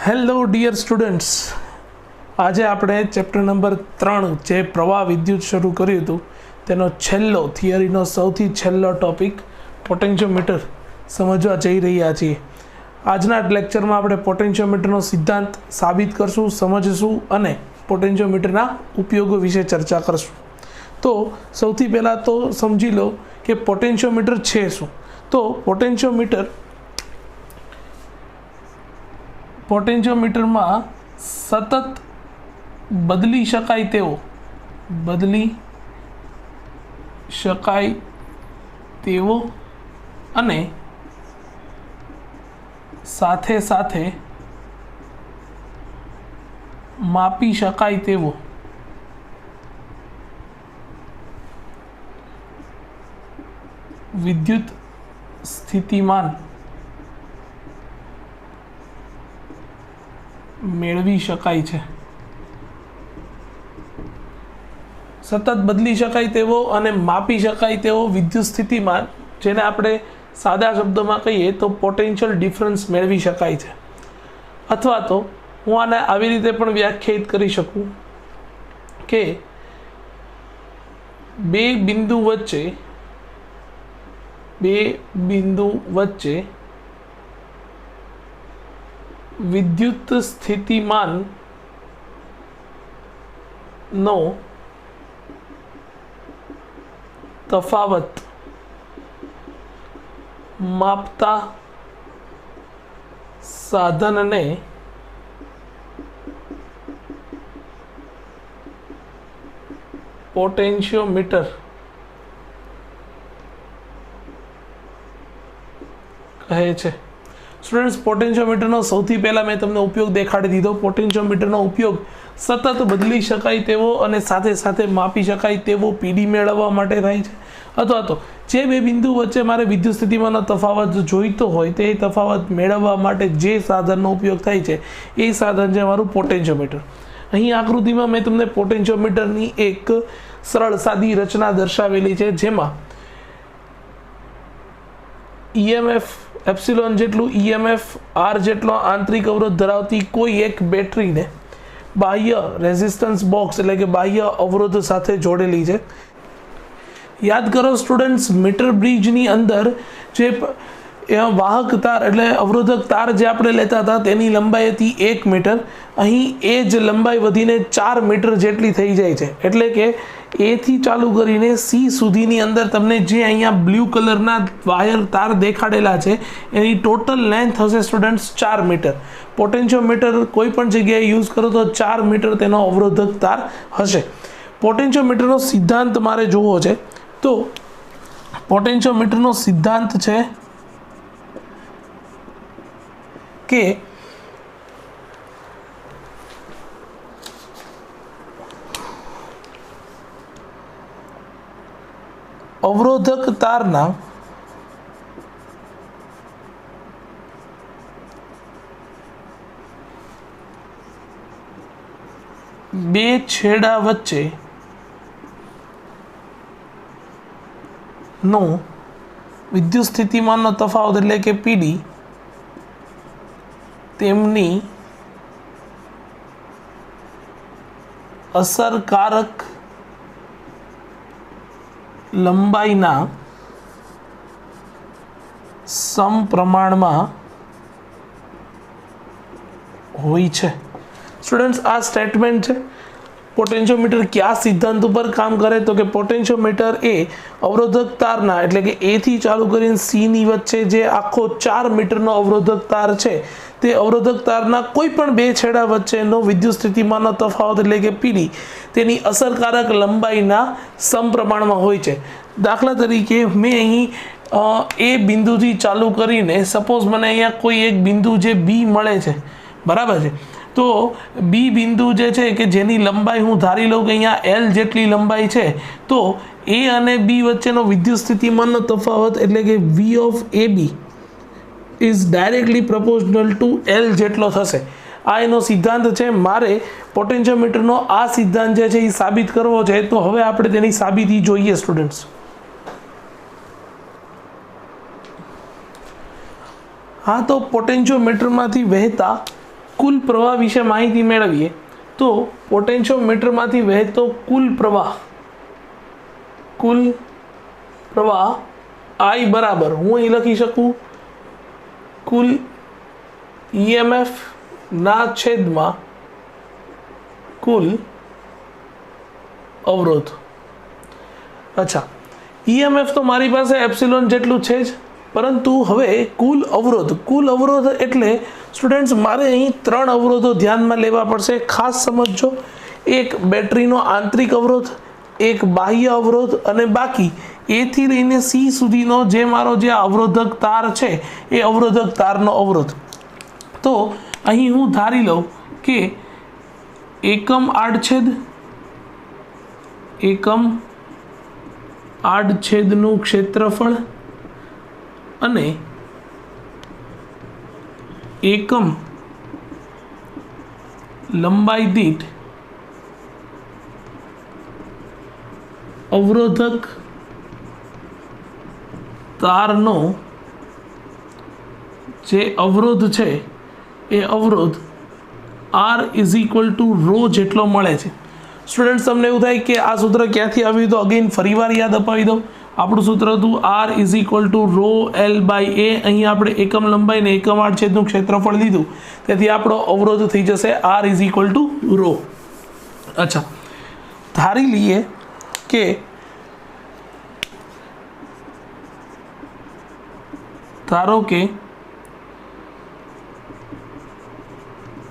Hello dear students, આજે આપણે chapter number 3 જે પ્રવાહ વિદ્યુત શરૂ કર્યું હતું તેનો છેલ્લો થિયરીનો સૌથી છેલ્લો ટોપિક પોટેન્શિયોમીટર સમજવા જઈ રહ્યા છીએ. આજના લેક્ચરમાં આપણે પોટેન્શિયોમીટરનો સિદ્ધાંત સાબિત કરશું, સમજશું અને પોટેન્શિયોમીટરના ઉપયોગો વિશે ચર્ચા કરશું. તો સૌથી પહેલાં તો સમજી લો કે પોટેન્શિયોમીટર છે શું. તો પોટેન્શિયોમીટરમાં સતત બદલી શકાય તેવો અને સાથે સાથે માપી શકાય તેવો વિદ્યુત સ્થિતિમાન મેળવી શકાય છે. સતત બદલી શકાય તેવો અને માપી શકાય તેવો વિદ્યુત સ્થિતિમાન, જેને આપણે સાદા શબ્દોમાં કહીએ તો પોટેન્શિયલ ડિફરન્સ મેળવી શકાય છે. અથવા તો હું આને આવી રીતે પણ વ્યાખ્યાયિત કરી શકું કે બે બિંદુ વચ્ચે વિદ્યુત સ્થિતિમાન નો તફાવત માપતા સાધનને પોટેન્શિયોમીટર કહે છે. સ્ટુડન્ટ્સ, પોટેન્શિયોમીટરનો સૌથી પહેલાં મેં તમને ઉપયોગ દેખાડી દીધો. પોટેન્શિયોમીટરનો ઉપયોગ સતત બદલી શકાય તેવો અને સાથે સાથે માપી શકાય તેવો પીડી મેળવવા માટે થાય છે. અથવા તો જે બે બિંદુ વચ્ચે મારે વિદ્યુત સ્થિતિમાનનો તફાવત જોઈતો હોય તે તફાવત મેળવવા માટે જે સાધનનો ઉપયોગ થાય છે એ સાધન છે મારું પોટેન્શિયોમીટર. અહીં આકૃતિમાં મેં તમને પોટેન્શિયોમીટરની એક સરળ સાદી રચના દર્શાવેલી છે, જેમાં ઈએમએફ એપ્સિલોન જેટલું ઈએમએફ આર જેટલો આંતરિક અવરોધ ધરાવતી કોઈ એક બેટરીને બાહ્ય રેઝિસ્ટન્સ બોક્સ એટલે કે બાહ્ય અવરોધ સાથે જોડેલી છે. યાદ કરો સ્ટુડન્ટ્સ, મીટર બ્રિજની અંદર જે વાહક તાર એટલે અવરોધક તાર જે આપણે લેતા હતા તેની લંબાઈ હતી 1 મીટર. અહીં એ જ લંબાઈ વધીને 4 મીટર જેટલી થઈ જાય છે. એટલે કે એ થી ચાલુ કરીને સી સુધીની અંદર તમને જે અહીંયા બ્લુ કલરના વાયર તાર દેખાડેલા છે એની ટોટલ લેન્થ હશે સ્ટુડન્ટ્સ 4 મીટર. પોટેન્શિયોમીટર કોઈ પણ જગ્યાએ યુઝ કરો તો 4 મીટર તેનો અવરોધક તાર હશે. પોટેન્શિયોમીટરનો સિદ્ધાંત મારે જોવો છે, તો પોટેન્શિયોમીટરનો સિદ્ધાંત છે કે અવરોધક તારના બે છેડા વચ્ચે નો વિદ્યુત સ્થિતિમાનનો તફાવત એટલે કે પીડી તેમની અસરકારક લંબાઈના સમપ્રમાણમાં હોય છે. સ્ટુડન્ટ્સ, આ સ્ટેટમેન્ટ છે. પોટેન્શિયોમીટર કયા સિદ્ધાંત ઉપર કામ કરે તો કે પોટેન્શિયોમીટર એ અવરોધક તારના એટલે કે એ થી ચાલુ કરીને સી ની વચ્ચે જે આખો 4 મીટરનો અવરોધક તાર છે તે અવરોધક તારના કોઈ પણ બે છેડા વચ્ચેનો વિદ્યુત સ્થિતિમાનનો તફાવત એટલે કે પીડી તેની અસરકારક લંબાઈના સમપ્રમાણમાં હોય છે. દાખલા તરીકે મેં અહીં એ બિંદુથી ચાલુ કરીને સપોઝ મને અહીંયા કોઈ એક બિંદુ જે બી મળે છે, બરાબર છે, તો બી બિંદુ જે છે કે જેની લંબાઈ હું ધારી લઉં કે અહીંયા એલ જેટલી લંબાઈ છે, તો એ અને બી વચ્ચેનો વિદ્યુત સ્થિતિમાનનો તફાવત એટલે કે V of A B is directly proportional to L જેટલો થશે. આ એનો સિદ્ધાંત છે. મારે પોટેન્શિયોમીટરનો આ સિદ્ધાંત જે છે એ સાબિત કરવો છે, તો હવે આપણે તેની સાબિતી જોઈએ સ્ટુડન્ટ્સ. હા, તો પોટેન્શિયોમીટરમાંથી વહેતા કુલ પ્રવાહ વિશે માહિતી મેળવીએ તો પોટેન્શિયોમીટરમાંથી વહેતો કુલ પ્રવાહ I બરાબર હું અહીં લખી શકું કુલ EMF ના છેદમાં કુલ અવરોધ. અચ્છા, EMF તો મારી પાસે એપ્સિલોન જેટલું છે જ, પરંતુ હવે કુલ અવરોધ એટલે સ્ટુડન્ટ્સ મારે અહીં 3 અવરોધો ધ્યાનમાં લેવા પડશે. ખાસ સમજજો, એક બેટરીનો આંતરિક અવરોધ, એક બાહ્ય અવરોધ અને બાકી A થી લઈને C સુધીનો જે મારો જે અવરોધક તાર છે એ અવરોધક તારનો અવરોધ. તો અહીં હું ધારી લઉં કે એકમ આડછેદનું ક્ષેત્રફળ અને એકમ લંબાઈ દીઠ અવરોધક તારનો જે અવરોધ છે એ અવરોધ R = ρ જેટલો મળે છે. સ્ટુડન્ટ્સ તમને એવું થાય કે આ સૂત્ર ક્યાંથી આવ્યું? તો અગેન ફરીવાર યાદ અપાવી દઉં. આપણું સૂત્ર હતું R = ρ L/A. અહીં આપણે એકમ લંબાઈ ને એકમ આડછેદનું ક્ષેત્રફળ લીધું, તેથી આપણો અવરોધ થઈ જશે R = ρ. અચ્છા, ધારી લઈએ કે ધારો કે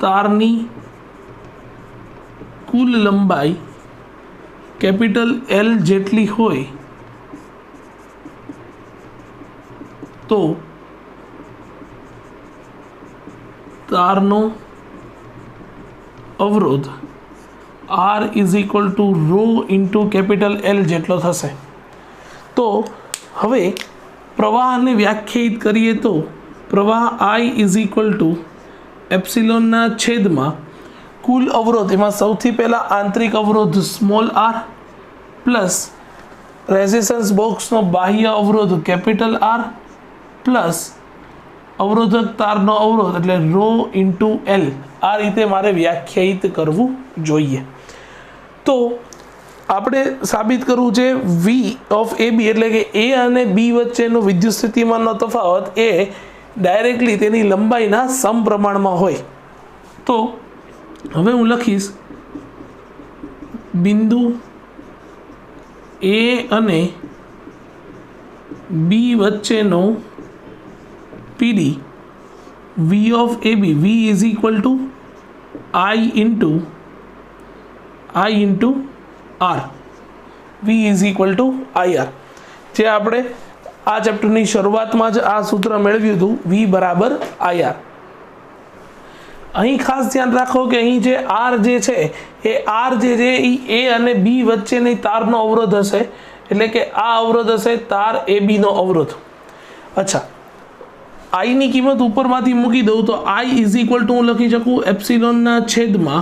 તારની કુલ લંબાઈ L જેટલી હોય તો તારનો અવરોધ R = ρ × L જેટલો થશે. તો હવે પ્રવાહને વ્યાખ્યાયિત કરીએ તો પ્રવાહ I = એપ્સિલોનના છેદમાં કુલ અવરોધ, એમાં સૌથી પહેલાં આંતરિક અવરોધ સ્મોલ r પ્લસ રેઝિસ્ટન્સ બોક્સનો બાહ્ય અવરોધ R પ્લસ અવરોધક તારનો અવરોધ એટલે ρ × L. આ રીતે મારે વ્યાખ્યાયિત કરવું જોઈએ. તો આપણે સાબિત કરવું છે V(AB) એટલે કે A અને B વચ્ચેનો વિદ્યુત સ્થિતિમાનનો તફાવત એ ડાયરેક્ટલી તેની લંબાઈના સમપ્રમાણમાં હોય. તો હવે હું લખીશ બિંદુ A અને B વચ્ચેનો PD V(AB) V = I × R. V = IR. જે આપણે આ ચેપ્ટરની શરૂઆતમાં જ આ સૂત્ર મેળવ્યું હતું, V = IR. અહીં ખાસ ધ્યાન રાખો કે અહીં જે R જે છે એ R જે છે એ A અને B વચ્ચેની તારનો અવરોધ હશે, એટલે કે આ અવરોધ હશે તાર AB નો અવરોધ. અચ્છા, I ની કિંમત ઉપરમાંથી મૂકી દઉં તો I = હું લખી શકું એપ્સિલોનના છેદમાં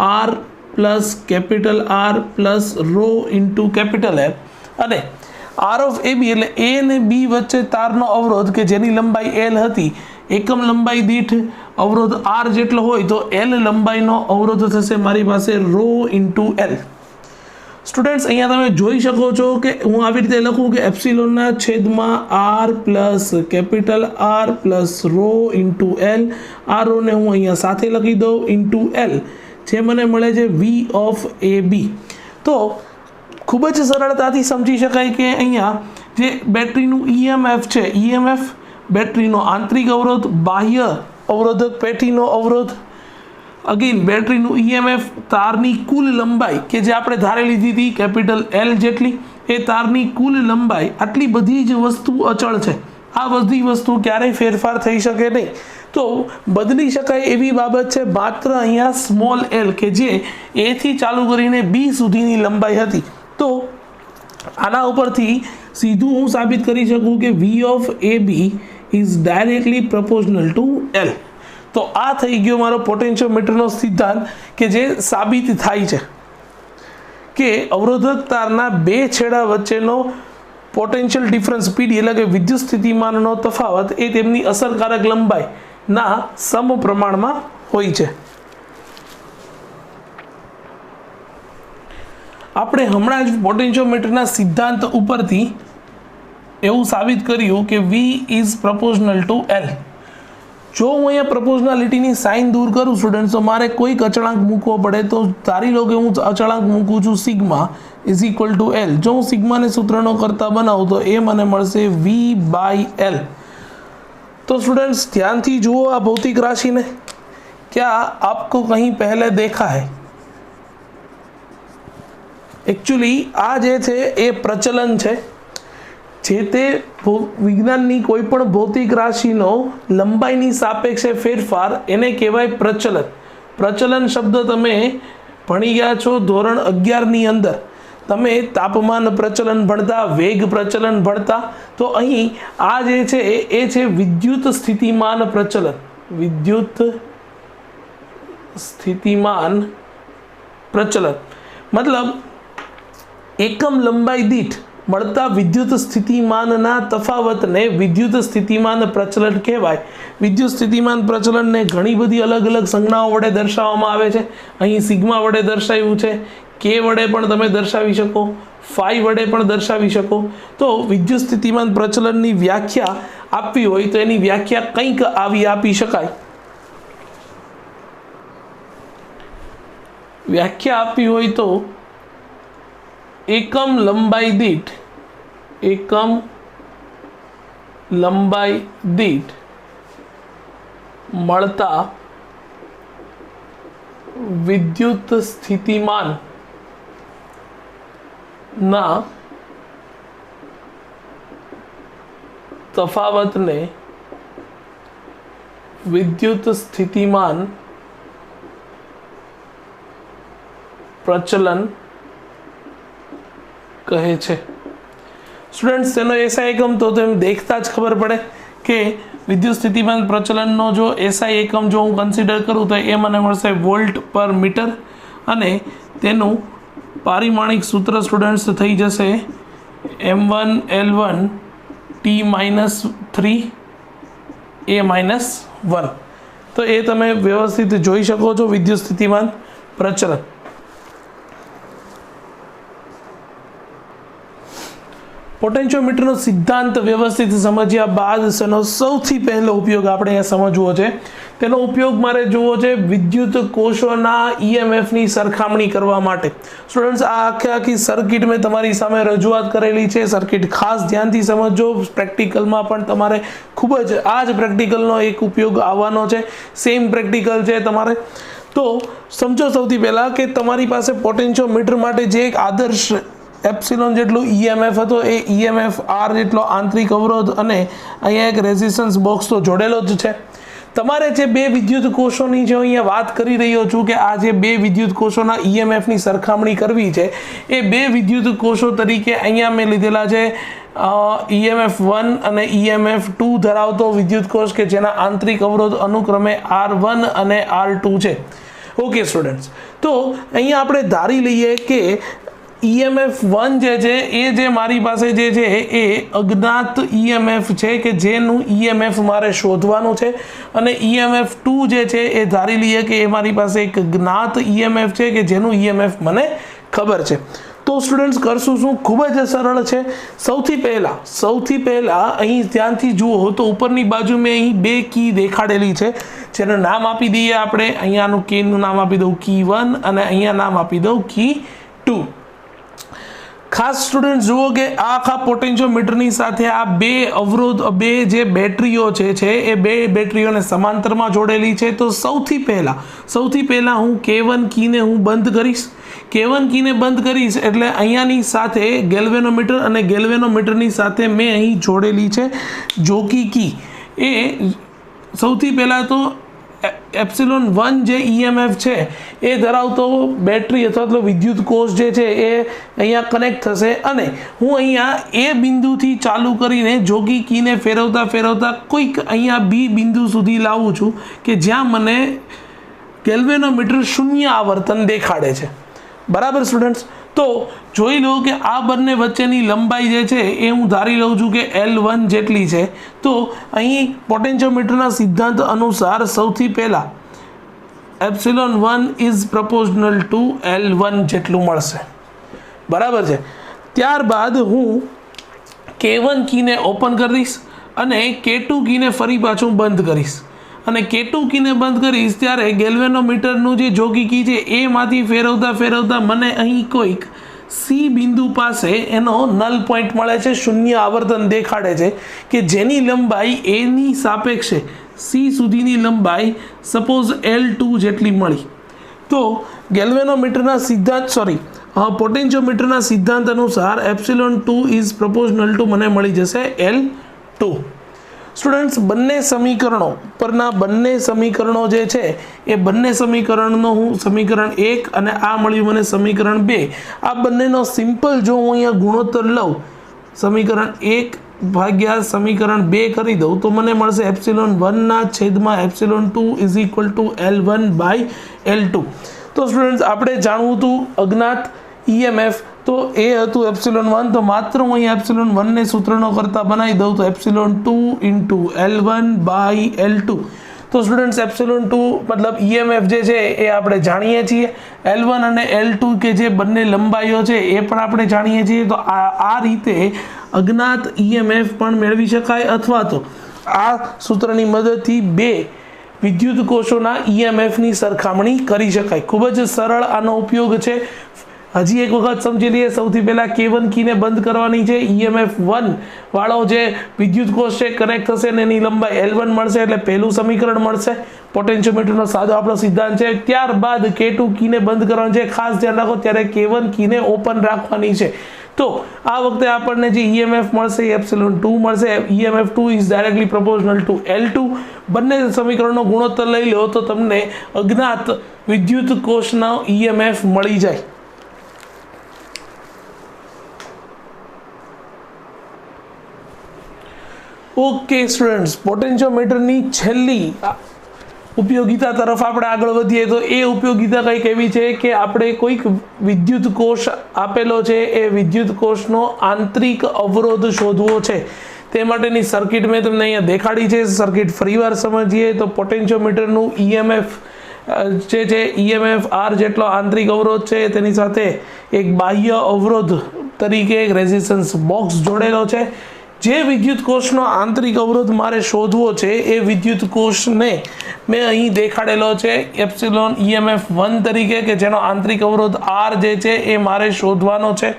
R plus R plus ρ × L અને R(AB) એટલે A અને B વચ્ચે તારનો અવરોધ કે જેની લંબાઈ L હતી, એકમ લંબાઈ દીઠ અવરોધ R જેટલો હોય તો L લંબાઈનો અવરોધ થશે મારી પાસે ρ × L. સ્ટુડન્ટ્સ, અહીંયા તમે જોઈ શકો છો કે હું આવી રીતે લખું કે એપ્સિલોનના છેદમાં R plus R plus ρ × L. આ રોને હું અહીંયા સાથે લખી દઉં × L, જે મને મળે છે V(AB). તો ખૂબ જ સરળતાથી સમજી શકાય કે અહીંયા જે બેટરીનું EMF છે, EMF બેટરીનો આંતરિક અવરોધ, બાહ્ય અવરોધક પેટીનો અવરોધ, અગેન બેટરીનું EMF, તારની કુલ લંબાઈ કે જે આપણે ધારી લીધી હતી L જેટલી, એ તારની કુલ લંબાઈ, આટલી બધી જ વસ્તુ અચળ છે. આ બધી વસ્તુ ક્યારેય ફેરફાર થઈ શકે નહીં. તો બદલી શકાય એવી બાબત છે માત્ર અહીંયા સ્મોલ l કે જે A થી ચાલુ કરીને B સુધીની લંબાઈ હતી. તો આના ઉપરથી સીધું હું સાબિત કરી શકું કે V(AB) is directly proportional to L. તો આ થઈ ગયો મારો પોટેન્શિયોમીટરનો સિદ્ધાંત કે જે સાબિત થાય છે કે અવરોધક તારના બે છેડા વચ્ચેનો પોટેન્શિયલ ડિફરન્સ PD એટલે કે વિદ્યુત સ્થિતિમાનનો તફાવત એ તેમની અસરકારક લંબાઈના સમપ્રમાણમાં હોય છે। આપણે હમણાં જ પોટેન્શિયોમીટરના સિદ્ધાંત ઉપરથી એવું સાબિત કર્યું કે V ઇઝ પ્રપોઝનલ ટુ L। જો હું અહીંયા પ્રપોઝનાલિટીની સાઇન દૂર કરું સ્ટુડન્ટ, તો મારે કોઈક અચળાંક મૂકવો પડે, તો ધારી લો કે હું અચળાંક મૂકું છું sigma is equal two L। જો હું સિગ્માને સૂત્રનો કરતા બનાવું તો એ મને મળશે V/L। तो स्टूडेंट्स ध्यान थी जुओ आ भौतिक राशि ने, क्या आपको कहीं पहले देखा है? एक्चुअली आ जे छे ए प्रचलन छे, जे ते विज्ञाननी कोई पण भौतिक राशिनो लंबाईनी सापेक्षे फेरफार एने कहेवाय प्रचलन। प्रचलन शब्द तमे भणी गया छो धोरण 11 नी अंदर, तमे तापमान प्रचलन भणता, वेग प्रचलन भणता। तो अहीं आ जे छे ए छे विद्युत स्थितिमान प्रचलन। विद्युत स्थितिमान प्रचलन मतलब एकम लंबाई दीठ મળતા વિદ્યુત સ્થિતિમાનના તફાવતને વિદ્યુત સ્થિતિમાન પ્રચલન કહેવાય। વિદ્યુત સ્થિતિમાન પ્રચલનને ઘણી બધી અલગ અલગ સંજ્ઞાઓ વડે દર્શાવવામાં આવે છે। અહીં સિગ્મા વડે દર્શાવ્યું છે, કે વડે પણ તમે દર્શાવી શકો, ફાઈ વડે પણ દર્શાવી શકો। તો વિદ્યુત સ્થિતિમાન પ્રચલનની વ્યાખ્યા આપવી હોય તો એની વ્યાખ્યા કંઈક આવી આપી શકાય। વ્યાખ્યા આપવી હોય તો एकम लंबाई दीठ, एकम लंबाई दीठ मळता विद्युत स्थितिमान ना तफावत ने विद्युत स्थितिमान प्रचलन कहे छे। स्टूडेंट्स तेनो एसआई एकम तो तेम देखता ज खबर पड़े कि विद्युत स्थितिमान प्रचलन नो जो एसआई एकम जो हूँ कन्सिडर करूँ तो ए मने मळशे वोल्ट पर मीटर अने तेनु पारिमाणिक सूत्र स्टूडेंट्स थई जशे M1 L1 T-3 A-1। तो ए तमे व्यवस्थित जोई शको छो विद्युत स्थितिमान प्रचलन। पोटेन्शियोमीटर सिद्धांत व्यवस्थित समझ्या बाद सेनो सौथी पहलो उपयोग आपणे अहींया समजवो छे। तेनो उपयोग मारे जोवो छे विद्युत कोषोना ईएमएफ नी सरखामणी करवा माटे। स्टूडेंट्स आ आखी सर्किट में तमारी सामे रजूआत करेली छे। सर्किट खास ध्यानथी समझो, प्रेक्टिकल में पण तमारे खूब ज आज प्रेक्टिकलनो एक उपयोग आववानो छे। सेम प्रेक्टिकल छे तमारे। तो समझो सौथी पहला के तमारी पासे पोटेन्शियोमीटर माटे जे एक आदर्श एप्सिलॉन जेटलो ईएमएफ हतो ए ईएमएफ आर जेटलो आंतरिक अवरोध अने अहींया एक रेजिस्टन्स बॉक्स तो जोड़ेलो ज छे। तमारे जे बे विद्युत कोषोनी जो अहींया वात करी रह्यो छुं के आ जे बे विद्युत कोषोना ईएमएफ नी सरखामणी करवी छे, ए बे विद्युत कोषो तरीके अहींया मैं लीधेला छे ईएमएफ 1 अने ईएमएफ 2 धरावतो विद्युत कोष के जेना आंतरिक अवरोध अनुक्रमे R1 अने R2 छे। ओके स्टूडेंट्स, तो अहींया आपणे धारी लईए के ईएमएफ 1 जे छे ए जे मारी पासे जे छे ए अज्ञात ईएमएफ छे के जेनु ईएमएफ मारे शोधवानुं छे अने ईएमएफ 2 जे छे ए धारी लीए के ए मारी पासे एक ज्ञात ईएमएफ छे के जेनु ईएमएफ मने खबर छे। तो स्टूडेंट्स करशुं शुं, खूब ज सरल छे। सौथी पहला अहीं ध्यानथी जुओ तो उपरनी बाजू में अहीं बे की देखाडेली छे जेनुं नाम आपी दઈએ આપણે। અહીંયાનું की નું नाम आपी दઉં की 1 અને અહીંયા नाम आपी दઉં की 2। खास स्टूडेंट जुओ के आखा पोटेन्शियोमीटरनी साथे आ बे अवरोध बे जे बेटरीओ छे ए बे बेटरीओने समांतरमां जोड़ेली छे। तो सौथी पहला हूँ K1 कीने हूँ बंद करीश। K1 कीने बंद करीश एटले अहींयानी साथे गेल्वेनोमीटर अने गेल्वेनोमीटरनी साथे मैं अहीं जोड़ेली छे जोकी की। ए सौथी पहला तो एप्सिलॉन 1 जे ईएमएफ छे ए धरावतो बेटरी अथवा तो विद्युत कोष जे छे ए अहींया कनेक्ट थशे अने हूँ अहींया ए बिंदुथी चालू करीने जोगी कीने फेरवता कोईक अहींया बी बिंदु सुधी लावुं छुं के ज्यां मने गेल्वेनोमीटर शून्य आवर्तन देखाड़े छे। बराबर स्टूडेंट्स, तो जोई लो कि आ बंने वच्चेनी लंबाई जे छे ए हूँ धारी लઉં છું કે L1 જેટલી છે। तो અહીં પોટેન્શિયોમીટરના સિદ્ધાંત અનુસાર સૌથી પહેલા ε1 ઇઝ પ્રપોઝનલ ટુ L1 જેટલું મળશે, બરાબર છે. ત્યારબાદ હું K1 કીને ઓપન કરીશ અને K2 કીને ફરી પાછું બંધ કરીશ, અને K2 કીને બંધ કરીશ ત્યારે ગેલ્વેનોમીટરનું જે જોગી કી છે એમાંથી ફેરવતા ફેરવતા મને અહીં કોઈક સી બિંદુ પાસે એનો નલ પોઈન્ટ મળે છે, શૂન્ય આવર્તન દેખાડે છે કે જેની લંબાઈ એની સાપેક્ષે સી સુધીની લંબાઈ સપોઝ L2 જેટલી મળી. તો ગેલ્વેનોમીટરના સિદ્ધાંત પોટેન્શિયોમીટરના સિદ્ધાંત અનુસાર ε2 ઇઝ પ્રપોઝનલ ટુ મને મળી જશે L2. સ્ટુડન્ટ્સ, બંને સમીકરણો પરના બંને સમીકરણો જે છે એ બંને સમીકરણનો હું સમીકરણ 1 અને આ મળ્યું મને સમીકરણ 2, આ બંનેનો સિમ્પલ જો હું અહીંયા ગુણોત્તર લઉં, સમીકરણ 1 ભાગ્યા સમીકરણ 2 કરી દઉં તો મને મળશે ε1 ના છેદમાં ε2 is equal to L1 by L2. તો સ્ટુડન્ટ્સ, આપણે જાણવું હતું અજ્ઞાત EMF, તો એ હતું ε1, તો માત્ર હું અહીં ε1 ને સૂત્રનો કરતા બનાવી દઉં તો ε2 ઇન્ટુ L1 બાય L2. તો સ્ટુડન્ટ્સ, ε2 મતલબ EMF જે છે એ આપણે જાણીએ છીએ, L1 અને L2 કે જે બંને લંબાઈઓ છે એ પણ આપણે જાણીએ છીએ. તો આ રીતે અજ્ઞાત EMF પણ મેળવી શકાય, અથવા તો આ સૂત્રની મદદથી બે વિદ્યુત કોષોના EMFની સરખામણી કરી શકાય. ખૂબ જ સરળ આનો ઉપયોગ છે. હજી એક વખત સમજી લઈએ. સૌથી પહેલાં K1 કીને બંધ કરવાની છે, EMF 1 વાળો જે વિદ્યુત કોષ છે કનેક્ટ થશે ને એની લંબાઈ L1 મળશે, એટલે પહેલું સમીકરણ મળશે. પોટેન્શિયોમીટરનો સાદો આપણો સિદ્ધાંત છે. ત્યારબાદ K2 કીને બંધ કરવાની છે, ખાસ ધ્યાન રાખો ત્યારે K1 કીને ઓપન રાખવાની છે. તો આ વખતે આપણને જે EMF મળશે એ ε2 મળશે. EMF2 is directly પ્રપોઝનલ two L2. બંને સમીકરણનો ગુણોત્તર લઈ લો તો તમને અજ્ઞાત વિદ્યુત કોષનો EMF મળી જાય. ઓકે સ્ટુડન્ટ્સ, પોટેન્શિયોમીટરની છેલ્લી ઉપયોગિતા તરફ આપણે આગળ વધીએ તો એ ઉપયોગિતા કંઈક એવી છે કે આપણે કોઈક વિદ્યુત કોષ આપેલો છે, એ વિદ્યુત કોષનો આંતરિક અવરોધ શોધવો છે. તે માટેની સર્કિટ મેં તમને અહીંયા દેખાડી છે. સર્કિટ ફરીવાર સમજીએ તો પોટેન્શિયોમીટરનું EMF જે છે EMF R જેટલો આંતરિક અવરોધ છે, તેની સાથે એક બાહ્ય અવરોધ તરીકે એક રેઝિસ્ટન્સ બોક્સ જોડેલો છે. જે વિદ્યુત કોષનો આંતરિક અવરોધ મારે શોધવો છે એ વિદ્યુત કોષને મેં અહીં દેખાડેલો છે EMF1 તરીકે, કે જેનો આંતરિક અવરોધ R જે છે એ મારે શોધવાનો છે.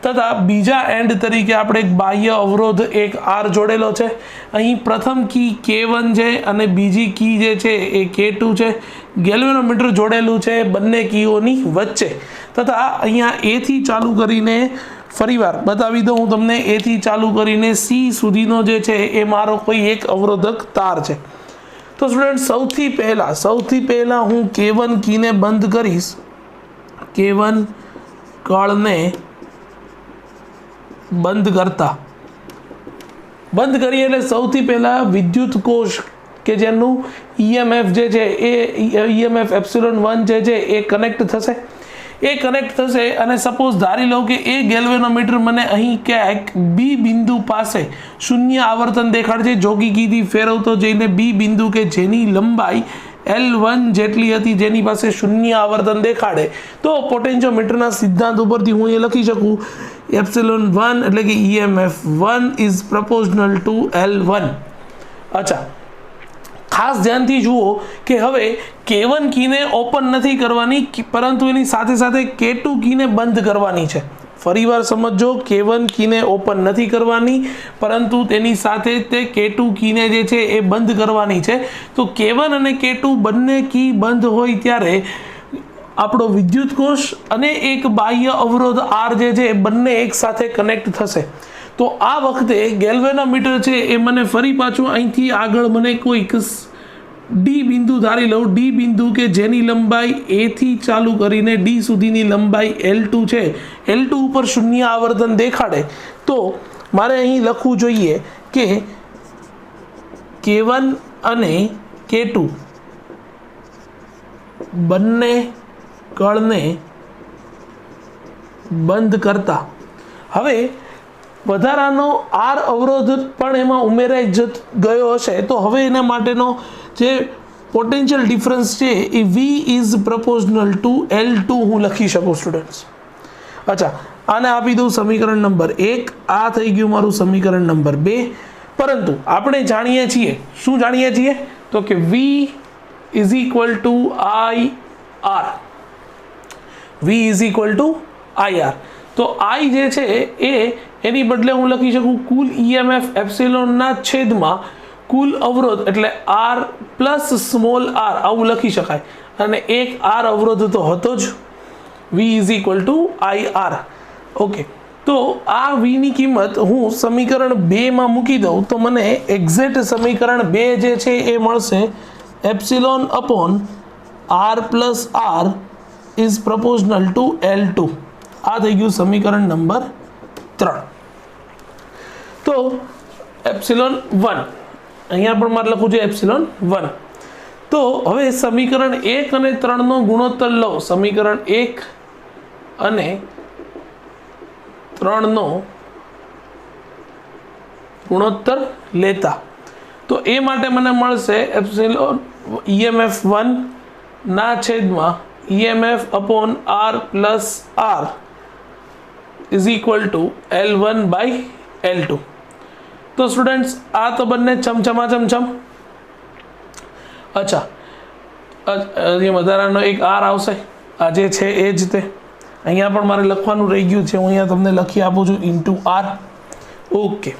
તથા બીજા એન્ડ તરીકે આપણે એક બાહ્ય અવરોધ એક R જોડેલો છે. અહીં પ્રથમ કી K1 છે અને બીજી કી જે છે એ K2 છે. ગેલ્વેનોમીટર જોડેલું છે બંને કીઓની વચ્ચે. તથા અહીંયા A થી ચાલુ કરીને ફરીવાર બતાવી દઉં હું તમને, A થી ચાલુ કરીને C સુધીનો જે છે એ મારો કોઈ એક અવરોધક તાર છે. તો સ્ટુડન્ટ, સૌથી પહેલાં હું K1 કીને બંધ કરીશ. K1 કળને બંધ કરીએ એટલે સૌથી પહેલાં વિદ્યુત કોષ કે જેનું EMF જે છે એ EMF ε1 જે છે એ કનેક્ટ થશે. અને સપોઝ ધારી લો કે એ ગેલ્વેનોમીટર મને અહીં ક્યાંક બી બિંદુ પાસે શૂન્ય આવર્તન દેખાડશે. જોગી કીથી ફેરવતો જઈને બી બિંદુ કે જેની લંબાઈ L1 જેટલી હતી, જેની પાસે શૂન્ય આવર્તન દેખાડે, તો પોટેન્શિયોમીટરના સિદ્ધાંત ઉપરથી હું એ લખી શકું ε1 એટલે કે EMF1 ઇઝ પ્રપોઝનલ ટુ L1. અચ્છા, ખાસ ધ્યાનથી જુઓ કે હવે K1 કીને ઓપન નથી કરવાની, પરંતુ એની સાથે સાથે K2 કીને બંધ કરવાની છે. ફરીવાર સમજો, K1 કીને ઓપન નથી કરવાની, પરંતુ તેની સાથે તે K2 કીને જે છે એ બંધ કરવાની છે. તો K1 અને K2 બંને કી બંધ હોય ત્યારે આપણો વિદ્યુત કોષ અને એક બાહ્ય અવરોધ R જે છે એ બંને એક સાથે કનેક્ટ થશે. તો આ વખતે ગેલ્વેનોમીટર છે એ મને ફરી પાછું અહીંથી આગળ મને કોઈક ડી બિંદુ ધારી લઉં, ડી બિંદુ કે જેની લંબાઈ A થી ચાલુ કરીને D સુધીની લંબાઈ L2 છે, L2 ઉપર શૂન્ય આવર્તન દેખાડે. તો મારે અહીં લખવું જોઈએ કે K1 અને K2 બંને કળને બંધ કરતા હવે વધારાનો R અવરોધ પણ એમાં ઉમેરાઈ ગયો હશે. તો હવે એના માટેનો જે પોટેન્શિયલ ડિફરન્સ છે એ V ઇઝ પ્રપોઝનલ ટુ L2 હું લખી શકું સ્ટુડન્ટ્સ. અચ્છા, આને આપી દઉં સમીકરણ નંબર 1. આ થઈ ગયું મારું સમીકરણ નંબર 2. પરંતુ આપણે જાણીએ છીએ, શું જાણીએ છીએ? તો કે V is equal two IR. V is equal two IR. તો I જે છે એ એની બદલે હું લખી શકું કુલ EMF એપ્સિલોનના છેદમાં કુલ અવરોધ એટલે R પ્લસ સ્મોલ r આવું લખી શકાય. અને એક R અવરોધ તો હતો જ. V is equal two IR. Okay, તો આ V ની કિંમત હું સમીકરણ 2 માં મૂકી દઉં તો મને એક્ઝેક્ટ સમીકરણ 2 જે છે એ મળશે epsilon upon R plus R is પ્રપોઝનલ two L2. આ થઈ ગયું સમીકરણ નંબર 3. તો એપ્સિલોન 1 અહીંયા પણ મારે લખવું છે એપ્સિલોન 1. તો હવે સમીકરણ 1 અને 3 નો ગુણોત્તર લો. સમીકરણ 1 અને 3 નો ગુણોત્તર લેતા તો એ માટે મને મળશે એપ્સિલોન EMF 1 ના છેદમાં EMF upon R plus R is equal to L1 by L2. તો સ્ટુડન્ટ્સ આ તો બંને ચમચમા ચમચમ. અચ્છા, વધારાનો એક R આવશે. આ જે છે એ જ તે અહીંયા પણ મારે લખવાનું રહી ગયું છે, હું અહીંયા તમને લખી આપું છું ઇન્ટુ R. ઓકે,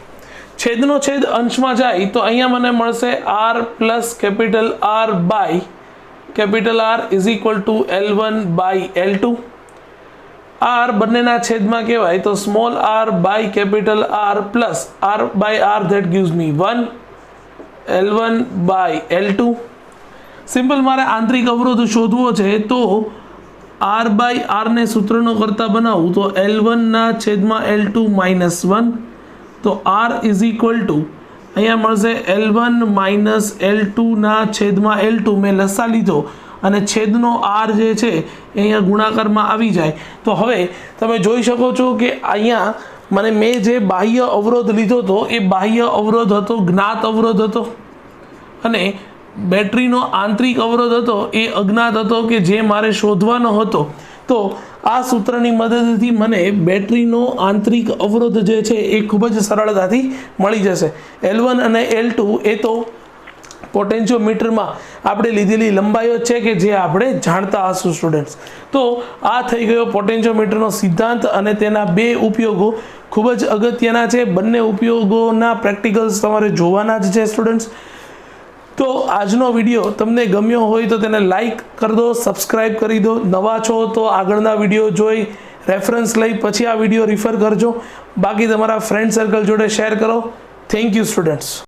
છેદનો છેદ અંશમાં જાય તો અહીંયા મને મળશે R plus capital R by capital R is equal to L1 by L2. R બંનેના છેદમાં કહેવાય તો small r by capital R plus R by R that gives me 1 L1 by L2. Simple મારે આંતરિક અવરોધ શોધવો છે તો R બાય R ને સૂત્રનો કરતા બનાવું તો L1 ના છેદમાં L2 માઇનસ 1. તો R ઇઝ ઇક્વલ ટુ અહીંયા મળશે L1 માઇનસ L2 ના છેદમાં L2. મેં લસા લીધો અને છેદનો R જે છે એ અહીંયા ગુણાકારમાં આવી જાય. તો હવે તમે જોઈ શકો છો કે અહીંયા મેં જે બાહ્ય અવરોધ લીધો હતો એ બાહ્ય અવરોધ હતો, જ્ઞાત અવરોધ હતો, અને બેટરીનો આંતરિક અવરોધ હતો એ અજ્ઞાત હતો કે જે મારે શોધવાનો હતો. તો આ સૂત્રની મદદથી મને બેટરીનો આંતરિક અવરોધ જે છે એ ખૂબ જ સરળતાથી મળી જશે. L1 અને L2 એ તો પોટેન્શિયોમીટરમાં આપણે લીધેલી લંબાઈઓ છે કે જે આપણે જાણતા હશું સ્ટુડન્ટ્સ. તો આ થઈ ગયો પોટેન્શિયોમીટરનો સિદ્ધાંત અને તેના 2 ઉપયોગો ખૂબ જ અગત્યના છે. બંને ઉપયોગોના પ્રેક્ટિકલ્સ તમારે જોવાના જ છે સ્ટુડન્ટ્સ. તો આજનો વિડીયો તમને ગમ્યો હોય તો તેને લાઈક કરી દો, સબસ્ક્રાઈબ કરી દો. નવા છો તો આગળના વિડીયો જોઈ રેફરન્સ લઈ પછી આ વિડીયો રિફર કરજો. બાકી તમારા ફ્રેન્ડ સર્કલ જોડે શેર કરો. Thank you students.